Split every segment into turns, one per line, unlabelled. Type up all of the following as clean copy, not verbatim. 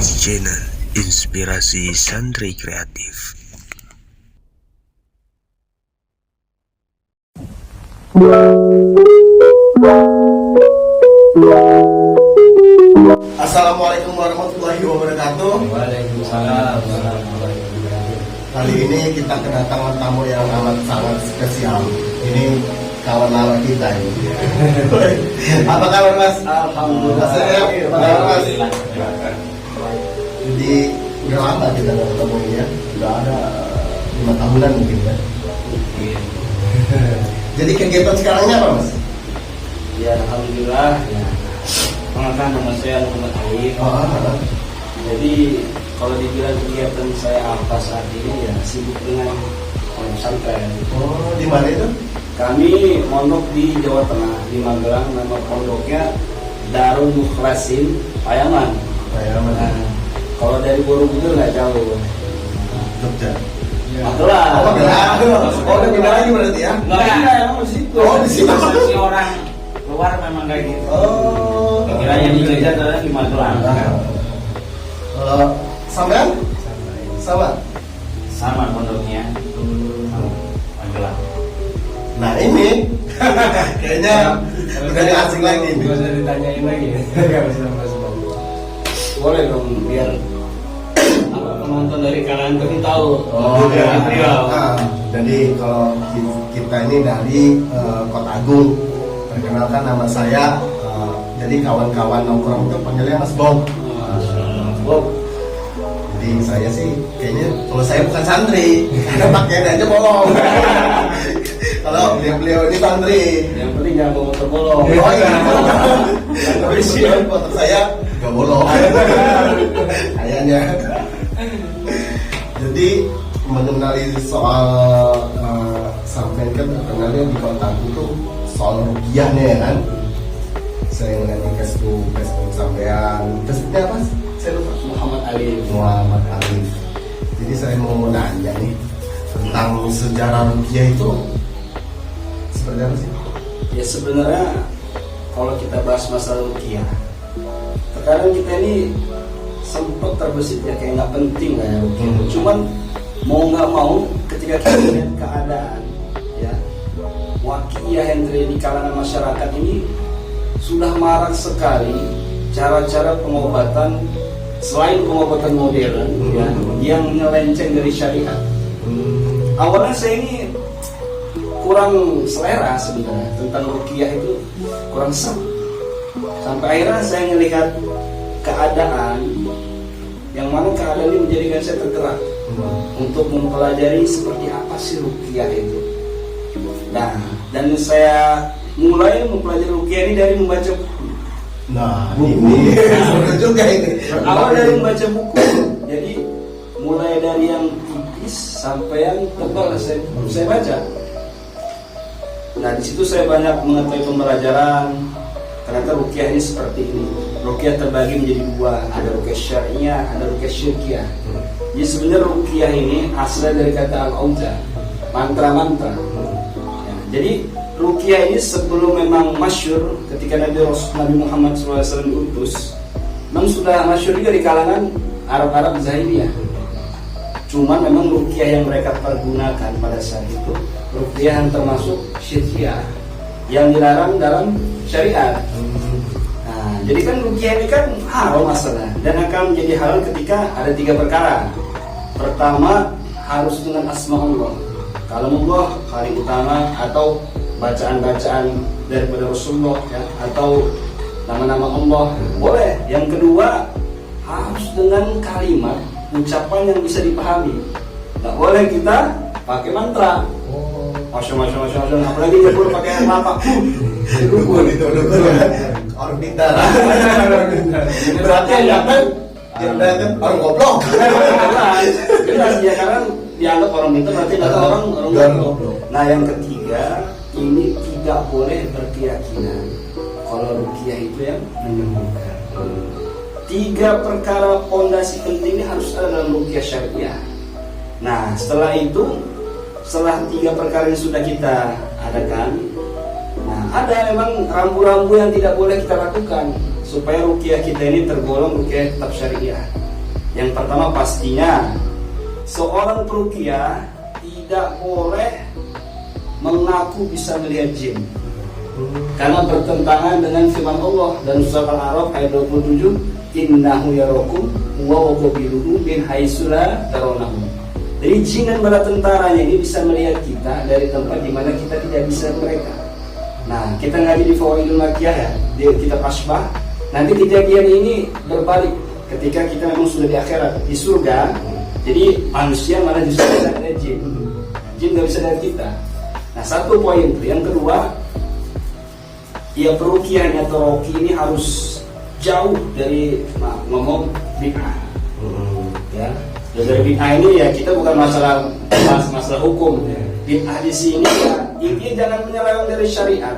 di channel Inspirasi Santri Kreatif.
Assalamualaikum warahmatullahi wabarakatuh.
Waalaikumsalam warahmatullahi wabarakatuh.
Kali ini kita kedatangan tamu yang amat sangat spesial. Ini kawan lama kita ini. Apa kabar Mas?
Alhamdulillah.
Apa kabar Mas? Jadi udah lama kita nggak ketemu ini ya. Udah ada 5 tahunan mungkin ya. Jadi kegiatan sekarangnya apa Mas?
Ya alhamdulillah. Ya. Perkenalkan nama saya Muhammad Ali. Jadi kalau dibilang kegiatan saya apa saat ini ya sibuk dengan pesantren.
Oh, di mana itu?
Kami mondok di Jawa Tengah di Magelang, nama pondoknya Darul Mukhlasin Payaman. Nah, kalau dari Borobudur nggak jauh.
Jogja.
Magelang.
Oh, Magelang. Oh, udah pindah lagi berarti ya?
Nggak pindah, emang di situ.
Oh, di situ.
Si orang luar memang kayak gitu.
Oh.
Kiranya di Jogja adalah di Magelang.
Sampean? Sama.
Sama pondoknya. Magelang.
Nah ini kayaknya udah asing lagi nih.
Gak usah ditanyain lagi ya. Gak usah masuk.
Boleh dong biar penonton dari kalangan itu tahu.
Beliau. Jadi kalau kita ini dari Kota Agung, perkenalkan nama saya. Jadi kawan-kawan nongkrong itu panggilnya Mas Bob.
Bob.
Jadi saya sih kayaknya kalau saya bukan santri, karena pakaian aja bolong. Kalau beliau ini santri.
Yang penting jangan bawa motor bolong.
Oh iya. Tapi sih motor saya nggak bolong. Kayaknya. Jadi mengenali soal sampai kan terkenalnya di Kota Agung tuh soal rupiahnya ya kan. Saya ngeliat di Facebook sampean. Facebooknya apa? Saya lupa.
Muhammad
Ali. Jadi saya mau nanya nih tentang sejarah rupiah itu seperti apa sih?
Ya sebenarnya kalau kita bahas masalah rupiah, terkadang kita ini sempat terbesit ya kayak nggak penting lah ya rupiah. Cuman mau nggak mau ketika kita lihat keadaan ya wakiyah yang terjadi di kalangan masyarakat ini sudah marak sekali cara-cara pengobatan selain pengobatan modern ya, yang nyelenceng dari syariat. Awalnya saya ini kurang selera sebenarnya tentang ruqyah itu, kurang seru. Sampai akhirnya saya melihat keadaan yang mana keadaan ini menjadikan saya tergerak untuk mempelajari seperti apa sih ruqyah itu. Nah, dan saya mulai mempelajari ruqyah ini dari membaca buku.
Nah, ini seru juga ini.
Awal dari membaca buku. Jadi mulai dari yang tipis sampai yang tebal saya baca. Nah, di situ saya banyak mengetahui pembelajaran. Ternyata ruqyah ini seperti ini. Ruqyah terbagi menjadi dua, ada ruqyah syar'iyah, ada ruqyah syirkiyah. Jadi sebenarnya ruqyah ini asalnya dari kata al-auza, mantra-mantra. Ya, jadi ruqyah ini sebelum memang masyhur ketika Nabi Muhammad SAW diutus, memang sudah masyhur juga di kalangan Arab-Arab Zahiriyah. Cuma memang ruqyah yang mereka pergunakan pada saat itu ruqyah yang termasuk syirkiyah yang dilarang dalam syariat. Nah, jadi kan ruqyah ini kan haram masalah dan akan menjadi halal ketika ada 3 perkara. Pertama, harus dengan asma Allah, kalam Allah paling utama, atau bacaan-bacaan daripada Rasulullah ya, atau nama-nama Allah boleh. Yang kedua, harus dengan kalimat ucapan yang bisa dipahami. Nggak boleh kita pakai mantra. Masya, apalagi nyebur pakai apa?
Dukun itu orang pintar. Berarti yang datang orang goblok.
Jelas ya, karena dianggap orang pintar berarti nggak tahu orang goblok. Nah, yang ketiga, ini tidak boleh berkeyakinan kalau ruqyah itu yang menyembuhkan. 3 perkara pondasi penting ini harus ada dalam ruqyah syariah. Nah, setelah 3 perkara yang sudah kita adakan, nah ada memang rambu-rambu yang tidak boleh kita lakukan supaya ruqyah kita ini tergolong ruqyah tetap syariah. Yang pertama pastinya seorang peruqyah tidak boleh mengaku bisa melihat jin, karena bertentangan dengan firman Allah dan surat Al-A'raf ayat 27, innahu yarakum wa qabiluhu min haitsu la tarawnahum. Jadi jin dan bala tentaranya ini bisa melihat kita dari tempat di mana kita tidak bisa mereka. Nah, kita ngaji di Fawaidul Makiyah ya, di kitab Asbah. Nanti kejadian ini berbalik ketika kita memang sudah di akhirat, di surga. Jadi manusia malah justru bisa lihat jin. Jin nggak bisa lihat kita. Nah, satu poin itu. Yang kedua, ya peruqyahnya atau roki ini harus jauh dari ngomong bid'ah. Ya, dari bid'ah ini ya kita bukan masalah hukum. Bid'ah di sini ya intinya jangan menyeleweng dari syariat.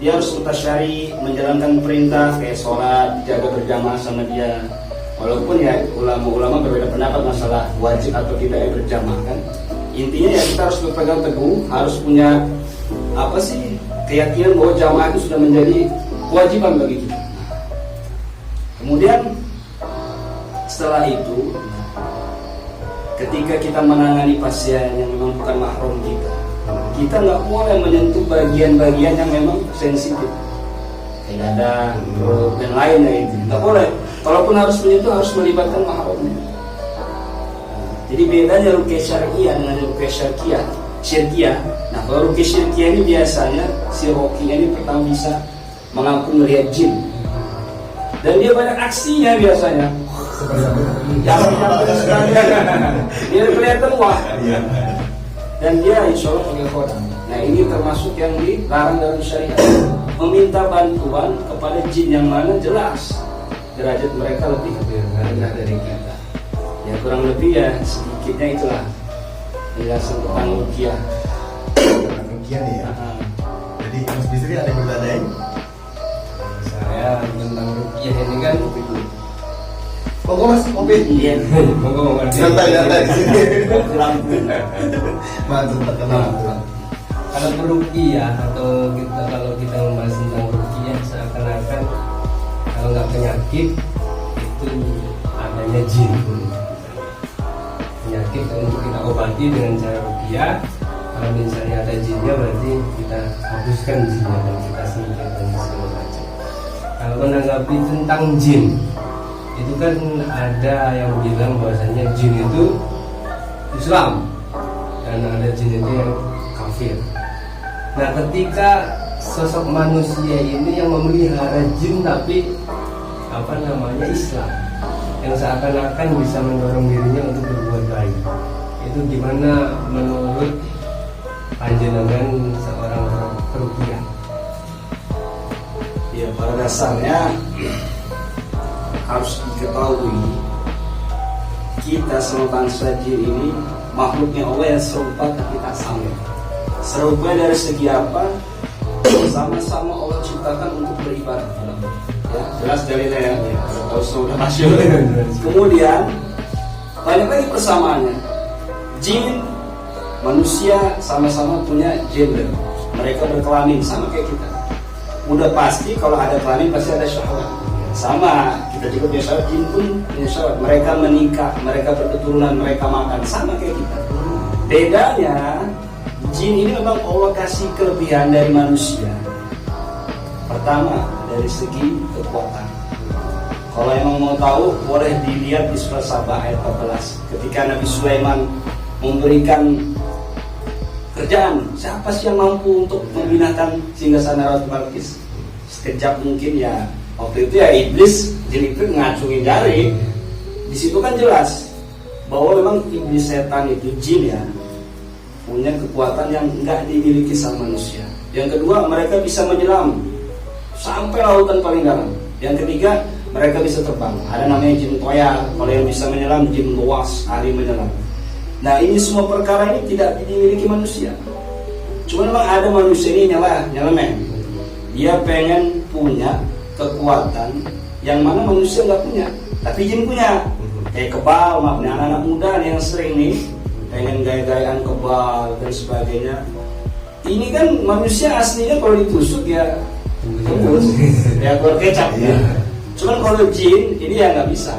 Dia harus mutasyari, menjalankan perintah kayak sholat, jaga berjamaah sama dia. Walaupun ya ulama-ulama berbeda pendapat masalah wajib atau tidak ya berjamaah kan. Intinya ya kita harus berpegang teguh, harus punya apa sih keyakinan bahwa jamaah itu sudah menjadi kewajiban bagi kita. Kemudian setelah itu, ketika kita menangani pasien yang memang bukan mahram kita nggak boleh menyentuh bagian-bagian yang memang sensitif, kayak dada, perut, dan lainnya itu nggak boleh. Kalaupun harus menyentuh harus melibatkan mahramnya. Jadi bedanya ruqyah syariah dengan ruqyah syirkiyah. Nah, kalau ruqyah syirkiyah ini biasanya si rokinya ini pertama bisa mengaku melihat jin. Dan dia banyak aksinya biasanya. Yang sekali dia kelihatan wah. Dan dia insya Allah pakai kodam. Nah, ini termasuk yang dilarang dalam syariat. Meminta bantuan kepada jin yang mana jelas derajat mereka lebih rendah dari kita. Ya kurang lebih ya sedikitnya itulah penjelasan tentang ruqyah.
Ruqyah nih ya. Jadi Mas Bisri ada yang bertanya?
Saya tentang ruqyah ini kan
Monggo Mas, kopi.
Iya.
monggo
Santai di sini.
Lampu.
Mantap terkenal.
Kalau peruqyah atau kalau kita membahas tentang ruqyah seakan-akan kalau nggak penyakit itu adanya jin. Penyakit untuk kita obati dengan cara ruqyah. Kalau misalnya ada jinnya berarti kita hapuskan jinnya dan kita singkirkan dan segala macam. Kalau menanggapi tentang jin, itu kan ada yang bilang bahwasanya jin itu Islam dan ada jin itu yang kafir. Nah, ketika sosok manusia ini yang memelihara jin tapi Islam, yang seakan-akan bisa mendorong dirinya untuk berbuat baik, itu gimana menurut panjenengan seorang peruqyah?
Ya, pada dasarnya harus diketahui kita sama bangsa jin ini makhluknya Allah yang serupa tapi tak sama. Serupa dari segi apa? Sama-sama Allah ciptakan untuk beribadah. Ya, jelas dalilnya ya. Tahu sudah masyhur. Kemudian banyak lagi persamaannya. Jin, manusia sama-sama punya gender. Mereka berkelamin sama kayak kita. Udah pasti kalau ada kelamin pasti ada syahwat. Sama, kita juga punya syahwat, jin pun punya syahwat. Mereka menikah, mereka berketurunan, mereka makan sama kayak kita. Bedanya, jin ini memang Allah kasih kelebihan dari manusia. Pertama, dari segi kekuatan. Kalau emang mau tahu, boleh dilihat di surah Sabah ayat 14. Ketika Nabi Sulaiman memberikan kerjaan, siapa sih yang mampu untuk membinakan singgasana Rasul Balqis? Sekejap mungkin ya. Waktu itu ya iblis, jin itu ngacungin jari. Di situ kan jelas bahwa memang iblis setan itu jin ya punya kekuatan yang enggak dimiliki sama manusia. Yang kedua, mereka bisa menyelam sampai lautan paling dalam. Yang ketiga, mereka bisa terbang. Ada namanya jin toyar. Kalau yang bisa menyelam, jin luas, ahli menyelam. Nah, ini semua perkara ini tidak dimiliki manusia. Cuma memang ada manusia ini nyelemen. Dia pengen punya kekuatan yang mana manusia nggak punya, tapi jin punya. Kayak kebal, maafnya anak-anak muda yang sering nih pengen gaya-gayaan kebal dan sebagainya. Ini kan manusia aslinya kalau ditusuk ya tembus, ya keluar kecap ya. Cuman kalau jin ini ya nggak bisa.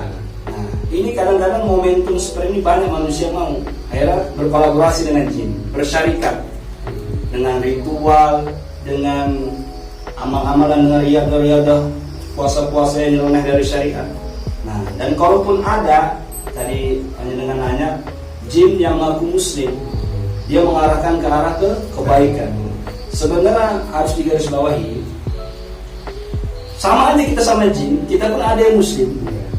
Nah, ini kadang-kadang momentum seperti ini banyak manusia mau akhirnya berkolaborasi dengan jin, bersyarikat dengan ritual, dengan amal-amalan, dengan riadah-riadah, puasa-puasa yang nyeleneh dari syariat. Nah, dan kalaupun ada, tadi hanya dengan nanya, jin yang mengaku muslim, dia mengarahkan ke arah kebaikan. Sebenarnya harus digarisbawahi, sama aja kita sama jin, kita pun ada yang muslim,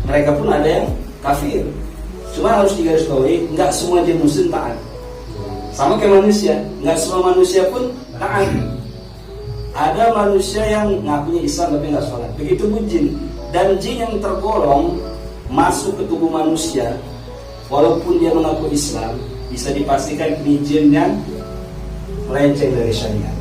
mereka pun ada yang kafir. Cuma harus digarisbawahi, nggak semua jin muslim taat. Sama kayak manusia, nggak semua manusia pun taat. Ada manusia yang ngakunya Islam tapi nggak sholat. Begitu pun jin. Dan jin yang tergolong masuk ke tubuh manusia, walaupun dia mengaku Islam, bisa dipastikan ini jin yang melenceng dari syariat.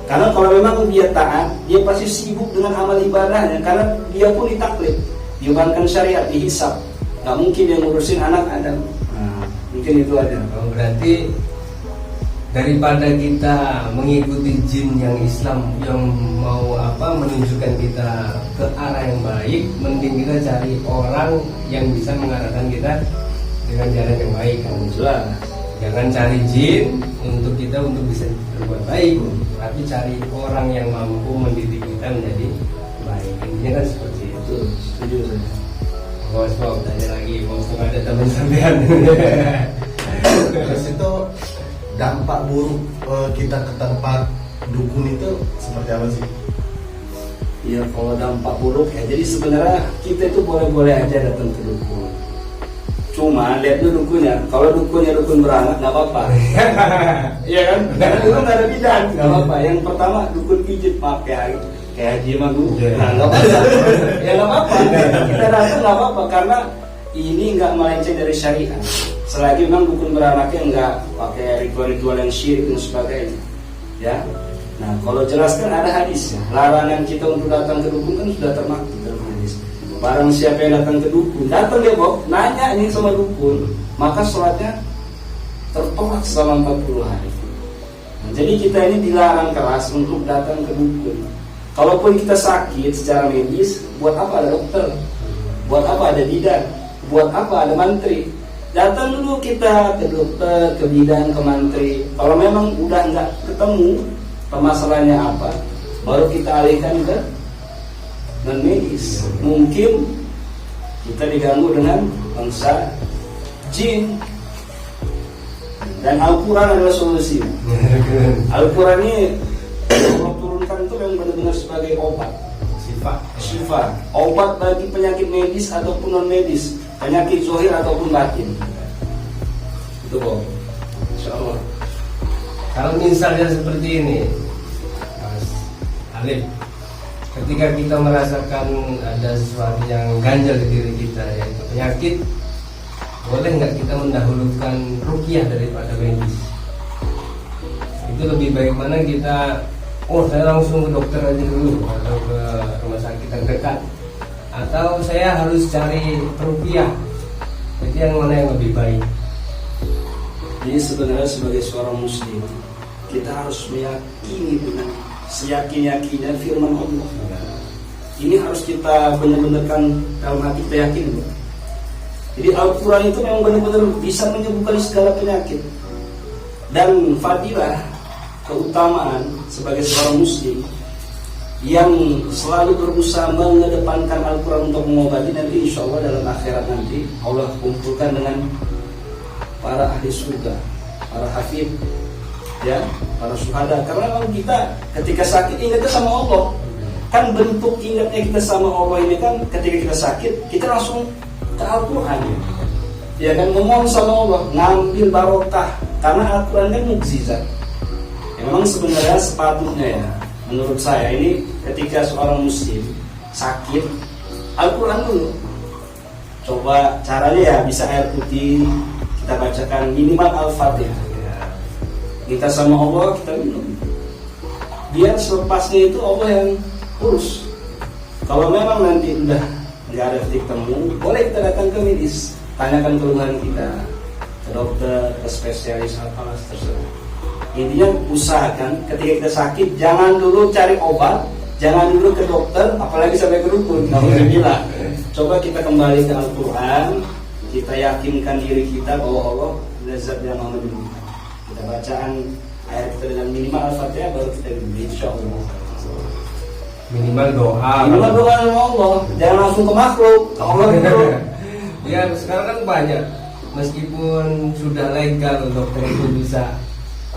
Karena kalau memang dia taat, dia pasti sibuk dengan amal ibadahnya. Karena dia pun ditaklid, diubankan syariat, dihisab. Nggak mungkin dia ngurusin anak Adam. Nah, mungkin itu aja.
Berarti daripada kita mengikuti jin yang Islam yang mau menunjukkan kita ke arah yang baik, mending kita cari orang yang bisa mengarahkan kita dengan jalan yang baik kan.
Jelas.
Jangan cari jin untuk kita untuk bisa berbuat baik, tapi cari orang yang mampu mendidik kita menjadi baik. Intinya kan seperti itu.
Setuju saya.
Bos tanya lagi, mumpung ada teman sampean.
Terus itu dampak buruk kita ke tempat dukun itu seperti apa sih?
Ya kalau dampak buruk ya, jadi sebenarnya kita itu boleh-boleh aja datang ke dukun. Cuma lihat dulu dukunnya. Kalau dukunnya dukun beranak nggak apa-apa. Iya kan? Karena dulu nggak ada bidan, nggak apa-apa. Yang pertama dukun pijit, maaf ya, kayak Haji Magu. Nah nggak apa-apa. Ya nggak apa-apa. Kita datang nggak apa-apa karena ini nggak melenceng dari syariat. Selagi memang dukun beranaknya nggak pakai ritual-ritual yang syirik dan sebagainya. Ya. Nah kalau jelaskan ada hadisnya. Larangan kita untuk datang ke dukun kan sudah termaktub dalam hadis. Barang siapa yang datang ke dukun, datang dia Bob, nanya ini sama dukun, maka sholatnya tertolak selama 40 hari. Nah, jadi kita ini dilarang keras untuk datang ke dukun. Kalaupun kita sakit secara medis, buat apa ada dokter? Buat apa ada bidan? Buat apa ada mantri? Datang dulu kita ke dokter, ke bidan, ke mantri. Kalau memang udah nggak ketemu permasalahannya apa, baru kita alihkan ke non-medis. Mungkin kita diganggu dengan bangsa jin, dan Al-Quran adalah solusi. Al-Quran ini Allah turunkan itu yang benar-benar sebagai obat, syifa, obat bagi penyakit medis ataupun non-medis, penyakit zahir ataupun batin. Itu kok, insyaallah.
Kalau misalnya seperti ini, Mas Alif, ketika kita merasakan ada sesuatu yang ganjal di diri kita, yaitu penyakit, boleh nggak kita mendahulukan ruqyah daripada medis? Itu lebih baik mana kita, saya langsung ke dokter aja dulu, atau ke rumah sakit terdekat, atau saya harus cari ruqyah? Jadi yang mana yang lebih baik?
Jadi sebenarnya sebagai seorang muslim, kita harus meyakini dengan seyakin-yakinnya firman Allah. Ini harus kita benar-benarkan dalam hati, kita yakin. Jadi Al-Quran itu memang benar-benar bisa menyembuhkan segala penyakit. Dan fadilah, keutamaan sebagai seorang muslim yang selalu berusaha mengedepankan Al-Quran untuk mengobati, nanti insya Allah dalam akhirat nanti Allah kumpulkan dengan para ahli surga, para hafid, ya, para syuhada. Karena memang kita ketika sakit ingatnya sama Allah. Kan bentuk ingatnya kita sama Allah ini kan ketika kita sakit, kita langsung ke Al-Quran, ya kan, ngomong sama Allah, ngambil barokah. Karena Al-Quran kan mukjizat. Ya, memang sebenarnya sepatutnya ya, menurut saya ini ketika seorang muslim sakit, Al-Quran dulu. Coba caranya ya bisa air putih, kita bacakan minimal Al-Fatihah. Kita sama Allah, kita minum. Biar selepasnya itu Allah yang urus. Kalau memang nanti udah nggak ada titik temu, boleh kita datang ke medis, tanyakan keluhan kita ke dokter, ke spesialis apalah terserah. Intinya usahakan ketika kita sakit jangan dulu cari obat, jangan dulu ke dokter, apalagi sampai ke dukun. Alhamdulillah. Coba kita kembali ke Al-Quran, kita yakinkan diri kita bahwa Allah zat yang maha menyembuhkan. Kita bacaan ayat kita dengan minimal Al-Fatihah baru kita beri, insyaallah.
Minimal doa.
Minimal doa sama Allah, jangan langsung ke makhluk, ke Allah dulu.
Ya sekarang kan banyak, meskipun sudah legal dokter itu bisa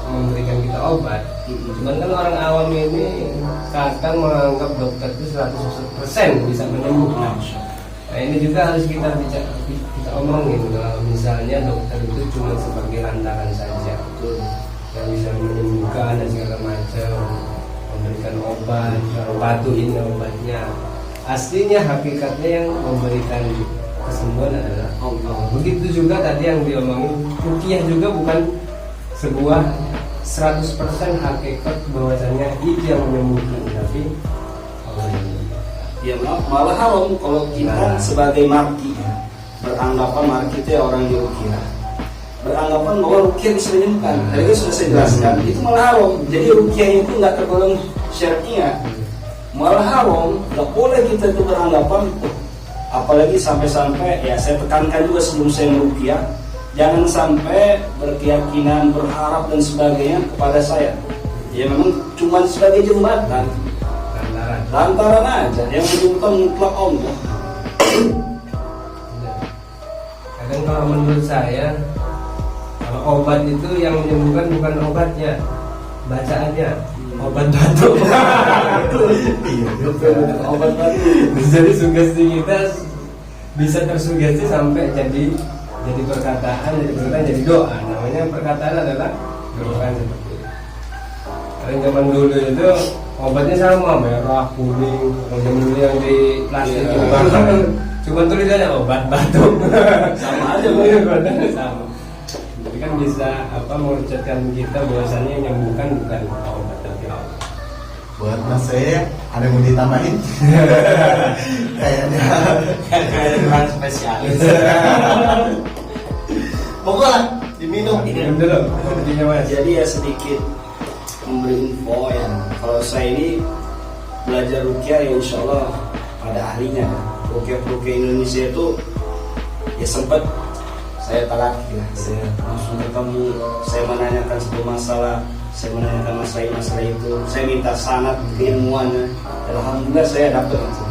memberikan kita obat, cuman kan orang awam ini kadang menganggap dokter itu 100% bisa menyembuhkan. Nah ini juga harus kita omongin, kalau misalnya dokter itu cuma sebagai lantaran saja yang bisa menyembuhkan dan segala macam, memberikan obat, kalau batu ini obatnya, aslinya hakikatnya yang memberikan kesembuhan adalah Allah. Begitu juga tadi yang diomongin, ruqyah juga bukan sebuah 100% hakikat bahwasanya itu yang menyembuhkan, tapi Allah yang menyembuhkan.
Ya malah haram kalau kita sebagai marki beranggapan marki itu ya orang diruqyah, beranggapan bahwa ruqyah bisa menyembuhkan. Tadi kan sudah saya jelaskan, itu malah haram. Jadi ruqyah itu nggak tergolong syariah, malah haram. Nggak boleh kita itu beranggapan, apalagi sampai-sampai ya saya tekankan juga sebelum saya meruqyah, jangan sampai berkeyakinan, berharap dan sebagainya kepada saya. Ya memang cuma sebagai jembatan, lantaran aja yang menyembuhkan mutlak Allah.
Kadang kalau menurut saya, kalau obat itu yang menyembuhkan bukan obatnya, bacaannya, obat batuk.
Iya, obat batuk.
Jadi sugesti kita bisa tersugesti sampai jadi perkataan, jadi doa. Namanya perkataan adalah doa seperti itu. Karena zaman dulu itu obatnya sama, merah, kuning. Kalau zaman dulu yang di plastik itu cuma tulisannya obat batuk.
Sama aja,
sama. Jadi kan bisa mengucapkan kita bahwasanya yang menyembuhkan bukan obat tapi Allah.
Buat mas saya ada yang mau ditambahin? Kayaknya
orang spesialis.
pokoknya diminum.
Minum dulu. Kopinya Mas.
Jadi ya sedikit memberi info ya. Kalau saya ini belajar ruqyah ya insya Allah pada ahlinya. Ruqyah Indonesia itu ya sempat saya talaki lah. Saya langsung ketemu, saya menanyakan satu masalah, saya menanyakan masalah itu, saya minta sanad keilmuannya. Alhamdulillah saya dapat itu.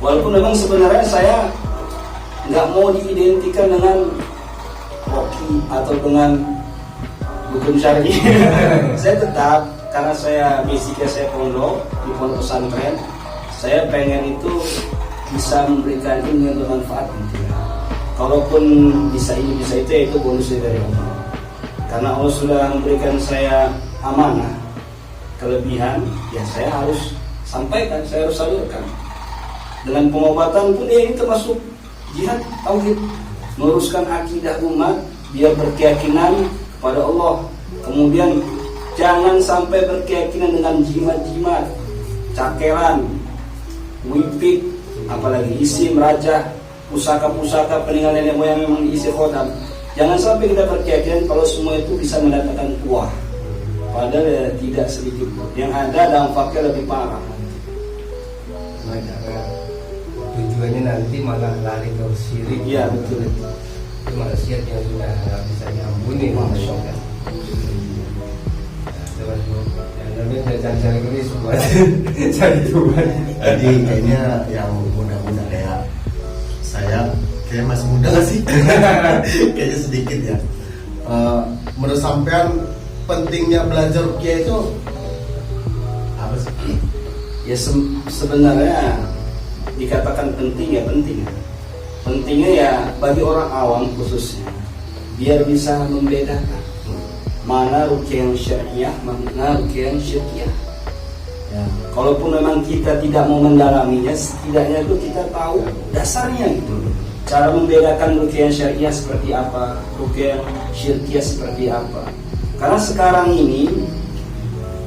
Walaupun memang sebenarnya saya nggak mau diidentikan dengan roki atau dengan dukun syar'i. Saya tetap, karena saya basicnya saya pondok di pondok pesantren, saya pengen itu bisa memberikan ilmu yang bermanfaat gitu ya. Kalaupun bisa ini bisa itu, ya itu bonusnya dari Allah. Karena Allah sudah memberikan saya amanah, kelebihan, ya saya harus sampaikan, saya harus salurkan. Dengan pengobatan pun ya ini termasuk jihad tauhid, meluruskan akidah umat biar berkeyakinan kepada Allah. Kemudian jangan sampai berkeyakinan dengan jimat-jimat, cakelan, wipik, apalagi isim, raja, pusaka-pusaka peninggalan nenek moyang memang diisi khodam. Jangan sampai kita berkeyakinan kalau semua itu bisa mendatangkan kuah, padahal ya, tidak sedikit. Yang ada dampaknya lebih parah.
Tujuannya nanti malah lari ke syirik.
Iya betul.
Itu maksiat yang sudah nggak bisa diampuni. Masya Allah. Namanya cari keris buat cari Tuhan.
Jadi kayaknya yang muda-muda kayak saya, kayak masih muda gak sih? Kayaknya sedikit ya. Menurut sampean pentingnya belajar ruqyah itu apa sih?
Ya sebenarnya dikatakan penting ya penting. Pentingnya ya bagi orang awam khususnya, biar bisa membedakan mana ruqyah yang syariah, mana ruqyah yang syirkiyah. Ya, kalaupun memang kita tidak mau mendalaminya, setidaknya itu kita tahu dasarnya gitu. Cara membedakan ruqyah yang syariah seperti apa, ruqyah yang syirkiyah seperti apa. Karena sekarang ini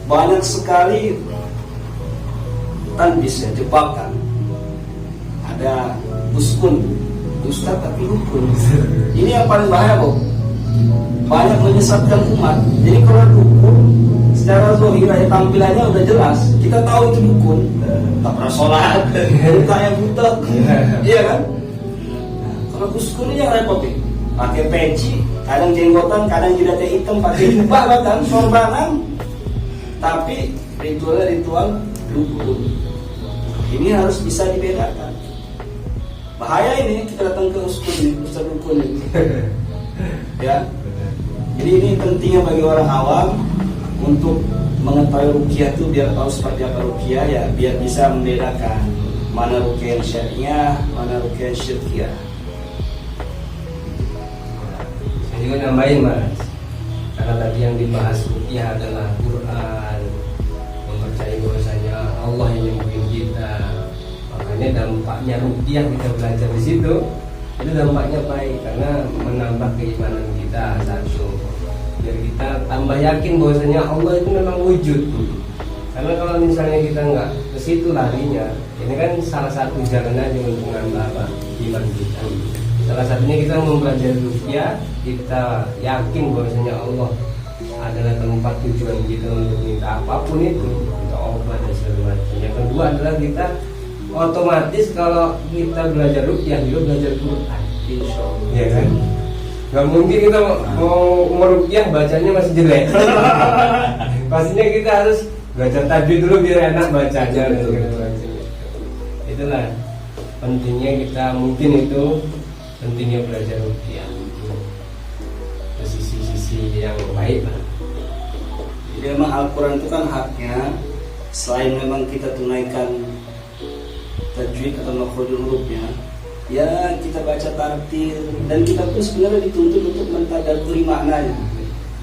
banyak sekali talbis ya, jebakan. Ada uskun, ustaz tapi dukun. Ini yang paling bahaya kok. Banyak menyesatkan umat. Jadi kalau dukun secara zahirnya tampilannya udah jelas, kita tahu itu dukun, tak pernah sholat, mukanya buta, iya kan? Nah, Kalau Gus ini yang repot nih, pakai peci, kadang jenggotan, kadang jidatnya hitam, pakai jubah bahkan sorbanan, tapi ritualnya ritual dukun. Ini harus bisa dibedakan. Bahaya ini kita datang ke Ustaz dukun ini. Ya. Jadi ini pentingnya bagi orang awam untuk mengetahui ruqyah itu biar tahu seperti apa ruqyah ya, biar bisa membedakan mana ruqyah syariah, mana ruqyah syirkiyah.
Saya juga nambahin Mas, karena tadi yang dibahas ruqyah adalah Quran, mempercayai bahwasanya Allah yang nyembuhin kita. Makanya dampaknya ruqyah kita belajar di situ itu dampaknya baik karena menambah keimanan kita satu, biar kita tambah yakin bahwasanya Allah itu memang wujud. Karena kalau misalnya kita nggak ke situ larinya, ini kan salah satu jalan aja untuk menambah apa iman kita. Salah satunya kita mempelajari ruqyah, kita yakin bahwasanya Allah adalah tempat tujuan kita untuk minta apapun itu, minta obat dan segala macam. Yang kedua adalah kita otomatis kalau kita belajar ruqyah juga belajar Quran, insyaallah. Iya kan? Gak mungkin kita mau meruqyah bacanya masih jelek. Pastinya kita harus belajar tajwid dulu biar enak bacanya. Itulah pentingnya kita, mungkin itu pentingnya belajar ruqyah. Sisi-sisi yang baik lah.
Jadi memang Al-Quran itu kan haknya, selain memang kita tunaikan tajwid atau makhrajul hurufnya, ya kita baca tartil, dan kita pun sebenarnya dituntut untuk mentadabburi maknanya.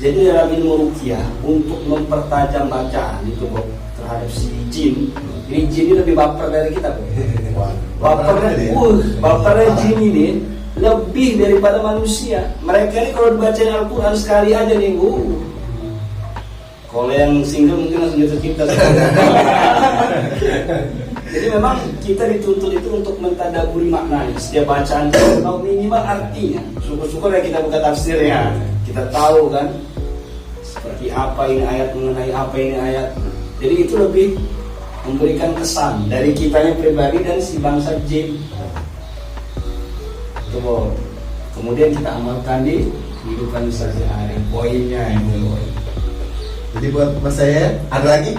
Jadi dalam ilmu ruqyah untuk mempertajam bacaan itu kok terhadap si jin. Ini jin ini lebih baper dari kita kok. Bapernya jin ini lebih daripada manusia. Mereka ini kalau dibacain Al-Quran sekali aja nih, kalau yang single mungkin langsung jatuh cinta. Jadi memang kita dituntut itu untuk mentadaburi maknanya. Setiap bacaan kita tahu minimal artinya. Syukur-syukur ya kita buka tafsir ya. Kita tahu kan seperti apa ini ayat, mengenai apa ini ayat. Jadi itu lebih memberikan kesan dari kitanya pribadi dan si bangsa jin. Coba kemudian kita amalkan di kehidupan sehari-hari. Poinnya ini.
Jadi buat mas saya ada lagi?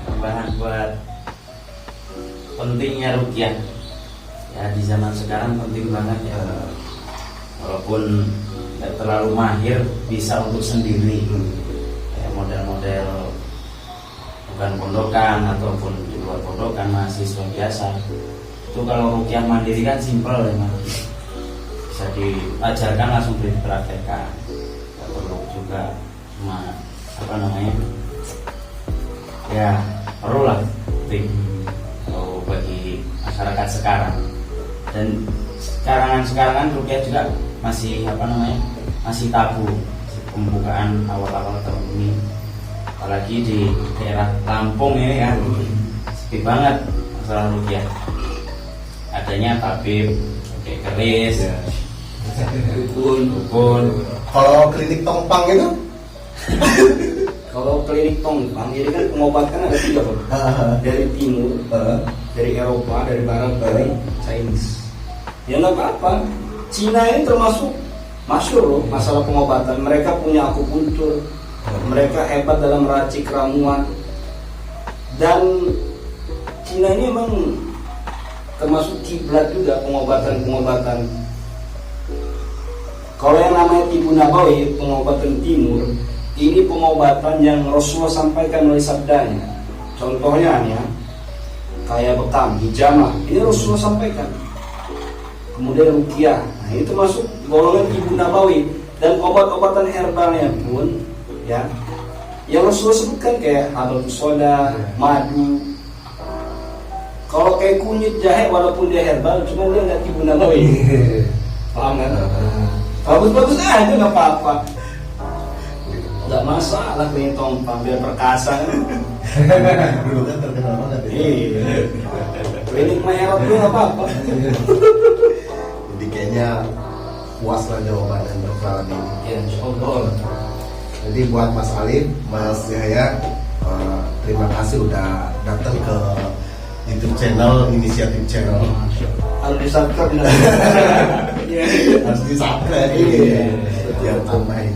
Tambahan buat pentingnya ruqyah ya di zaman sekarang penting banget ya, walaupun tidak terlalu mahir bisa untuk sendiri ya, model-model bukan pondokan ataupun di luar pondokan, mahasiswa biasa itu kalau ruqyah mandiri kan simpel ya Mas, bisa diajarkan langsung dipraktekkan, tidak perlu juga cuma apa namanya ya perlu lah penting kalau bagi masyarakat sekarang. Dan sekarang kan ruqyah juga masih apa namanya masih tabu, pembukaan awal-awal tahun ini apalagi di daerah Lampung ini kan sepi banget masalah ruqyah, adanya tabib kayak keris dukun.
Kalau klinik Tongpang itu?
Kalau klinik Tongpang, jadi kan pengobatan ada 3 Pak. Dari timur, dari Eropa, dari barat, dari Chinese. Ya nggak apa-apa. Cina ini termasuk masyhur loh masalah pengobatan. Mereka punya akupuntur, mereka hebat dalam meracik ramuan. Dan Cina ini memang termasuk kiblat juga pengobatan-pengobatan. Kalau yang namanya Tibu Nabawi, pengobatan timur, ini pengobatan yang Rasulullah sampaikan melalui sabdanya. Contohnya nih ya, kayak bekam, hijamah, ini Rasulullah sampaikan. Kemudian ruqyah, nah itu masuk golongan Tibu Nabawi. Dan obat-obatan herbalnya pun ya, yang Rasulullah sebutkan kayak habatus soda, madu. Kalau kayak kunyit jahe walaupun dia herbal, cuma dia nggak Tibu Nabawi. Paham kan? Bagus-bagus aja nggak apa-apa. Nggak masalah klinik Tongpang biar perkasa kan.
Dulu kan terkenal banget ya.
Iya. Klinik Maherot dulu nggak apa-apa.
Jadi kayaknya puas lah jawaban dan persoalan ini.
Ya, insyaallah.
Jadi buat Mas Alif, Mas Yahya, terima kasih udah datang ke YouTube channel, inisiatif channel.
harus di subscribe nggak?
Harus di subscribe ini biar tambahin.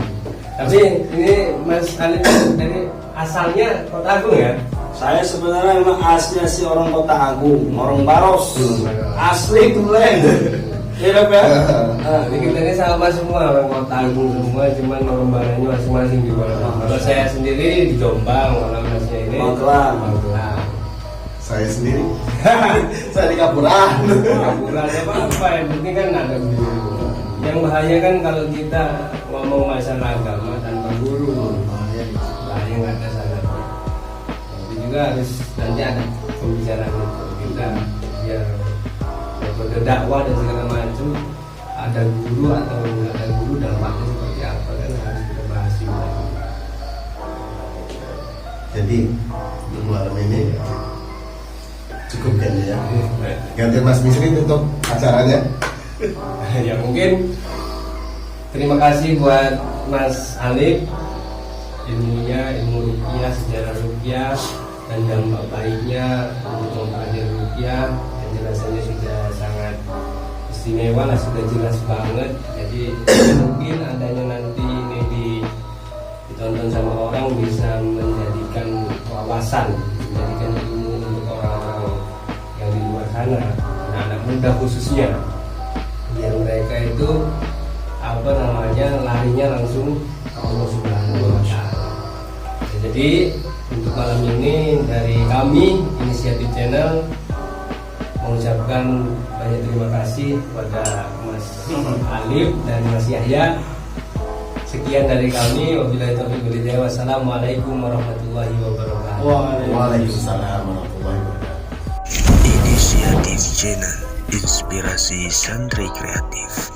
Tapi ini Mas Alif dari asalnya Kota Agung ya?
Saya sebenarnya memang asli orang Kota Agung, orang Baros, asli tulen. Iya dong ya.
Jadi kita ini sama semua orang Kota Agung semua, cuman orang barangnya masing-masing di mana. Kalau saya sendiri di Jombang, kalau Masnya ini
Magelang.
Magelang.
Saya sendiri, saya di Kapuran.
Kapuran apa yang penting kan ada guru. Yang bahaya kan kalau kita ngomong masalah agama tanpa guru, bahaya nggak ada salahnya. Tapi juga harus nanti ada pembicaraan itu kita biar metode dakwah dan segala macam, ada guru atau nggak ada guru, dampaknya seperti apa kan harus kita bahas juga.
Jadi untuk malam ini cukup kan ya. Ganti Mas Misri tutup acaranya.
Ya mungkin terima kasih buat Mas Alif, ilmunya, ilmu ruqyah, sejarah ruqyah dan dampak baiknya untuk mempelajari ruqyah. Penjelasannya sudah sangat istimewa lah, sudah jelas banget. Jadi mungkin adanya nanti ini ditonton sama orang bisa menjadikan wawasan, menjadikan ilmu untuk orang-orang yang di luar sana, anak-anak muda khususnya, biar mereka itu apa namanya larinya langsung ke Allah Subhanahu wa Ta'ala. Jadi untuk malam ini dari kami Inisiatif Channel mengucapkan banyak terima kasih kepada Mas Alif dan Mas Yahya. Sekian dari kami, wabillahi taufiq wal hidayah. Wassalamualaikum warahmatullahi wabarakatuh.
Waalaikumsalam warahmatullahi wabarakatuh.
Inisiatif Channel Inspirasi Santri Kreatif.